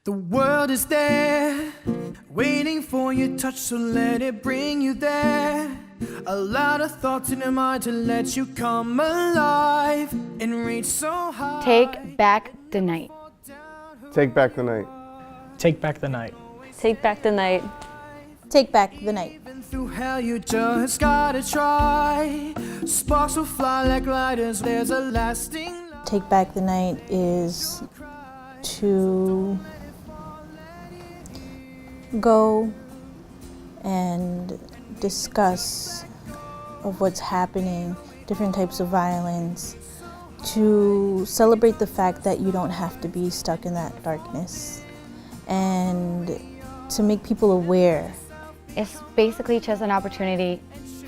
The world is there, waiting for your touch, so let it bring you there. A lot of thoughts in your mind to let you come alive and reach so high. Take back the night. Take back the night. Take back the night. Take back the night. Take back the night. Even through hell, you just gotta try. Sparks will fly like lighters, there's a lasting light. Take back the night is to go and discuss of what's happening, different types of violence, to celebrate the fact that you don't have to be stuck in that darkness, and to make people aware. It's basically just an opportunity,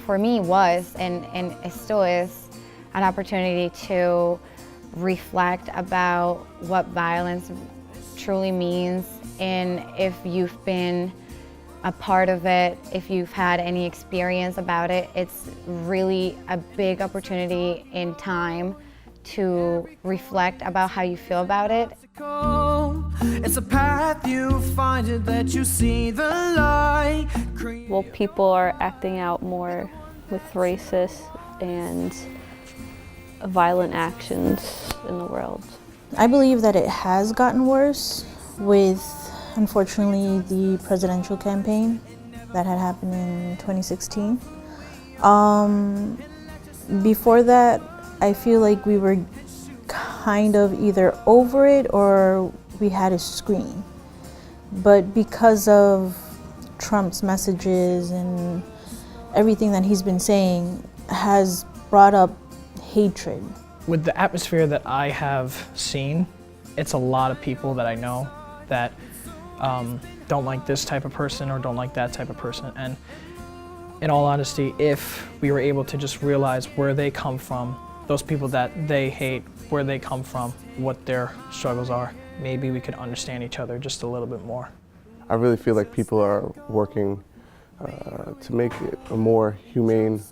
for me was, and it still is, an opportunity to reflect about what violence truly means, and if you've been a part of it, if you've had any experience about it, it's really a big opportunity in time to reflect about how you feel about it. It's a path you find it that you see the light. Well, people are acting out more with racist and violent actions in the world. I believe that it has gotten worse with, unfortunately, the presidential campaign that had happened in 2016. Before that, I feel like we were kind of either over it or we had a screen. But because of Trump's messages and everything that he's been saying has brought up hatred. With the atmosphere that I have seen, it's a lot of people that I know that don't like this type of person or don't like that type of person. And in all honesty, if we were able to just realize where they come from, those people that they hate, where they come from, what their struggles are, maybe we could understand each other just a little bit more. I really feel like people are working to make it a more humane,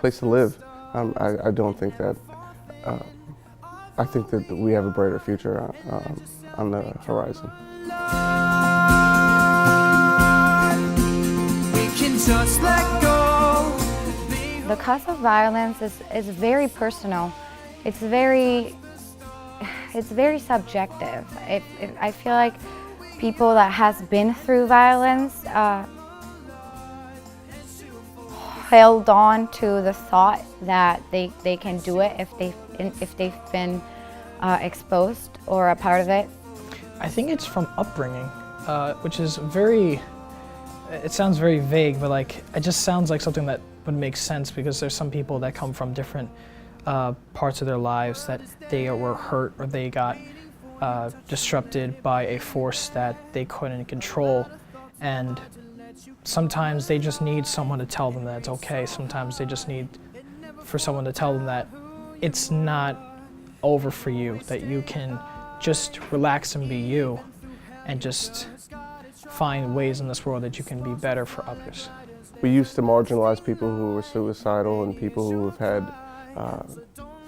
place to live. I don't think that, I think that we have a brighter future on the horizon. We can just let go. The cause of violence is very personal. It's very subjective. I feel like people that has been through violence held on to the thought that they can do it if they've been exposed or a part of it. I think it's from upbringing, which is it sounds very vague, but it just sounds like something that would make sense, because there's some people that come from different parts of their lives that they were hurt or they got disrupted by a force that they couldn't control, and sometimes they just need someone to tell them that it's okay. Sometimes they just need for someone to tell them that it's not over for you, that you can just relax and be you and just find ways in this world that you can be better for others. We used to marginalize people who were suicidal and people who have had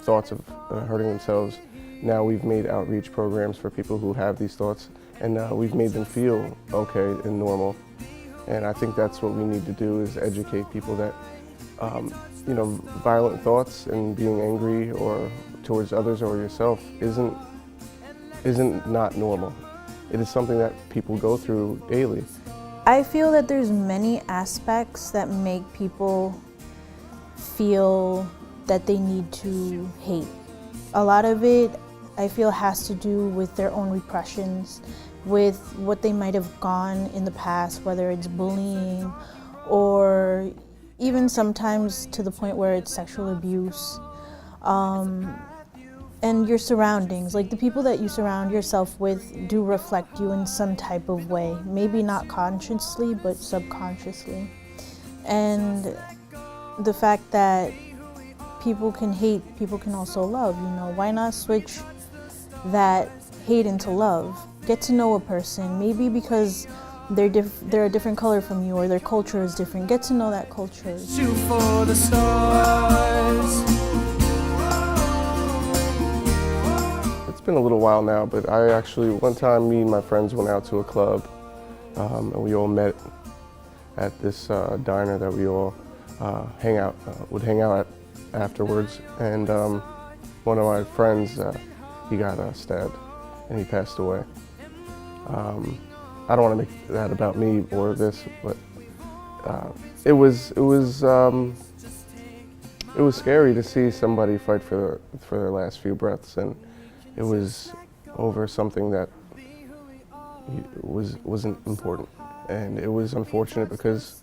thoughts of hurting themselves. Now we've made outreach programs for people who have these thoughts, and we've made them feel okay and normal. And I think that's what we need to do, is educate people that violent thoughts and being angry or towards others or yourself isn't not normal. It is something that people go through daily. I feel that there's many aspects that make people feel that they need to hate. A lot of it, I feel, has to do with their own repressions, with what they might have gone in the past, whether it's bullying or even sometimes to the point where it's sexual abuse. And your surroundings, like the people that you surround yourself with do reflect you in some type of way, maybe not consciously, but subconsciously. And the fact that people can hate, people can also love, why not switch that hate into love? Get to know a person, maybe because they're a different color from you or their culture is different. Get to know that culture. Shoot for the stars. been a little while now, but I actually, one time me and my friends went out to a club and we all met at this diner that we all would hang out at afterwards. And one of my friends, he got stabbed and he passed away. I don't want to make that about me or this, but it was scary to see somebody fight for their last few breaths, and it was over something that wasn't important. And it was unfortunate because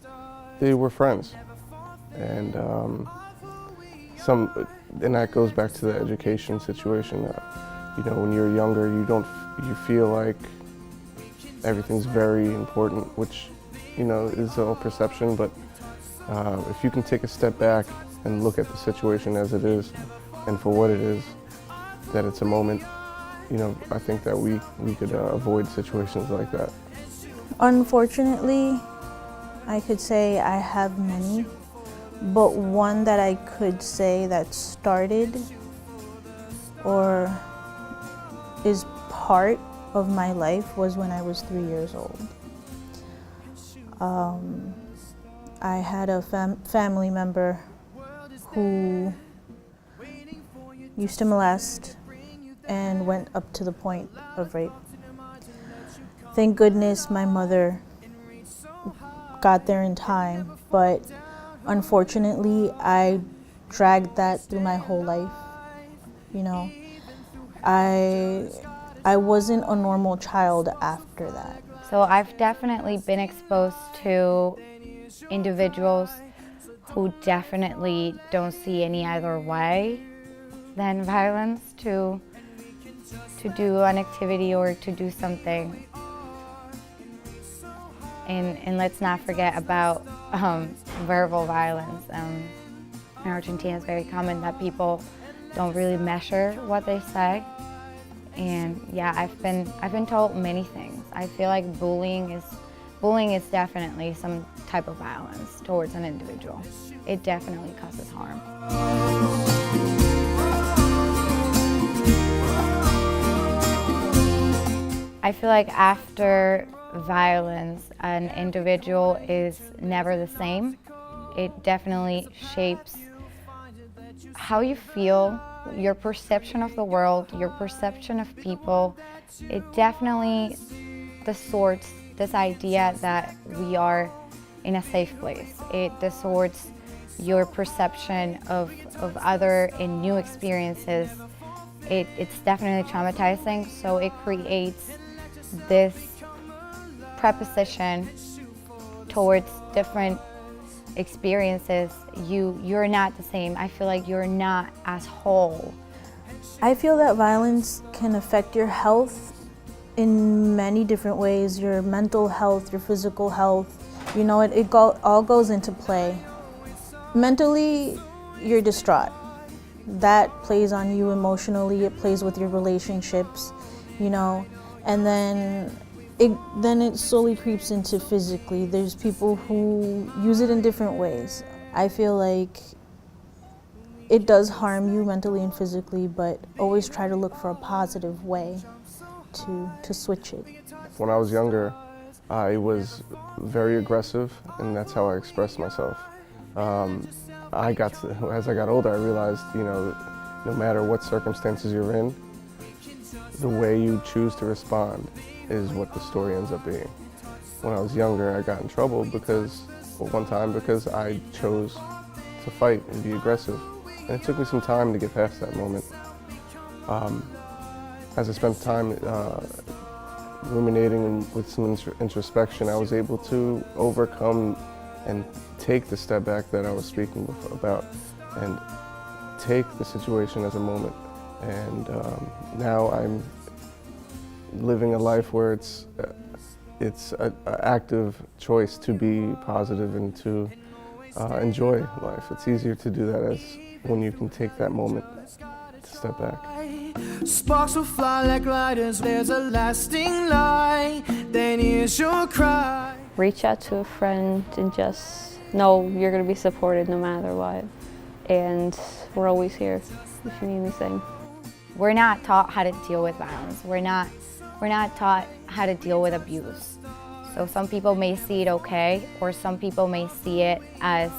they were friends, and that goes back to the education situation. You know, when you're younger, you feel like everything's very important, which, you know, is all perception. But if you can take a step back and look at the situation as it is, and for what it is, that it's a moment, you know, I think that we could avoid situations like that. Unfortunately, I could say I have many, but one that I could say that started or is part of my life was when I was 3 years old. I had a family member who used to molest and went up to the point of rape. Thank goodness my mother got there in time, but unfortunately I dragged that through my whole life. You know, I wasn't a normal child after that. So I've definitely been exposed to individuals who definitely don't see any other way than violence to do an activity or to do something. And let's not forget about verbal violence. In Argentina, it's very common that people don't really measure what they say. And yeah, I've been told many things. I feel like bullying is definitely some type of violence towards an individual. It definitely causes harm. I feel like after violence, an individual is never the same. It definitely shapes how you feel, your perception of the world, your perception of people. It definitely distorts this idea that we are in a safe place. It distorts your perception of other and new experiences. It's definitely traumatizing, so it creates this preposition towards different experiences. You're not the same. I feel like you're not as whole. I feel that violence can affect your health in many different ways, your mental health, your physical health. You know, it all goes into play. Mentally, you're distraught. That plays on you emotionally, it plays with your relationships, you know, and then it slowly creeps into physically. There's people who use it in different ways. I feel like it does harm you mentally and physically, but always try to look for a positive way to switch it. When I was younger, I was very aggressive, and that's how I expressed myself. As I got older, I realized, you know, no matter what circumstances you're in, the way you choose to respond is what the story ends up being. When I was younger, I got in trouble one time because I chose to fight and be aggressive. And it took me some time to get past that moment. As I spent time ruminating and with some introspection, I was able to overcome and take the step back that I was speaking about and take the situation as a moment. And now I'm living a life where it's an active choice to be positive and to enjoy life. It's easier to do that when you can take that moment to step back. Sparks will fly like lighters, there's a lasting light, then here's your cry. Reach out to a friend and just know you're going to be supported no matter what. And we're always here if you need anything. We're not taught how to deal with violence. We're not taught how to deal with abuse. So some people may see it okay, or some people may see it as,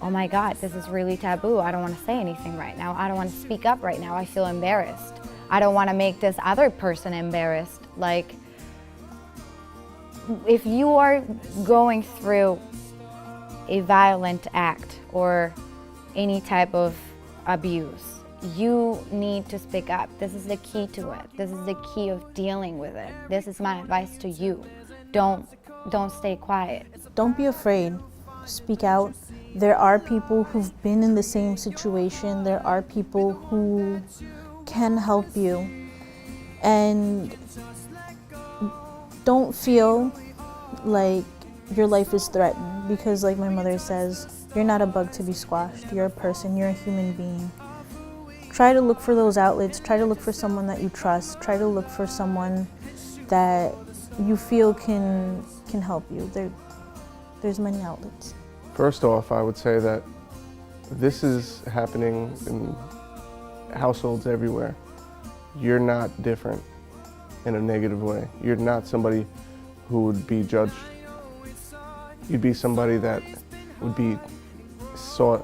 oh my God, this is really taboo. I don't want to say anything right now. I don't want to speak up right now. I feel embarrassed. I don't want to make this other person embarrassed. Like, if you are going through a violent act or any type of abuse, you need to speak up. This is the key to it. This is the key of dealing with it. This is my advice to you. Don't stay quiet. Don't be afraid. Speak out. There are people who've been in the same situation. There are people who can help you. And don't feel like your life is threatened, because like my mother says, you're not a bug to be squashed. You're a person, you're a human being. Try to look for those outlets. Try to look for someone that you trust. Try to look for someone that you feel can help you. There's many outlets. First off, I would say that this is happening in households everywhere. You're not different in a negative way. You're not somebody who would be judged. You'd be somebody that would be saw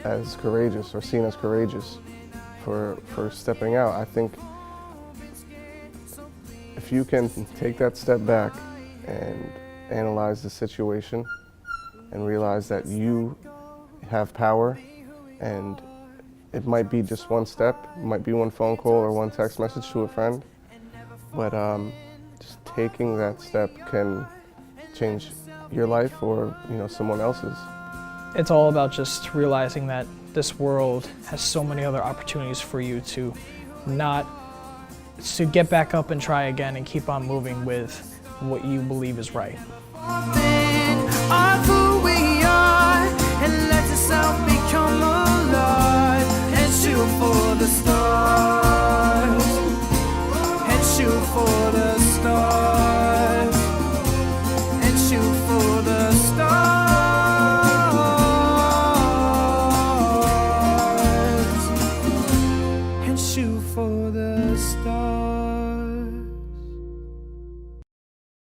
as courageous, or seen as courageous for stepping out. I think if you can take that step back and analyze the situation and realize that you have power, and it might be just one step, it might be one phone call or one text message to a friend, but just taking that step can change your life or someone else's. It's all about just realizing that this world has so many other opportunities for you to get back up and try again and keep on moving with what you believe is right. I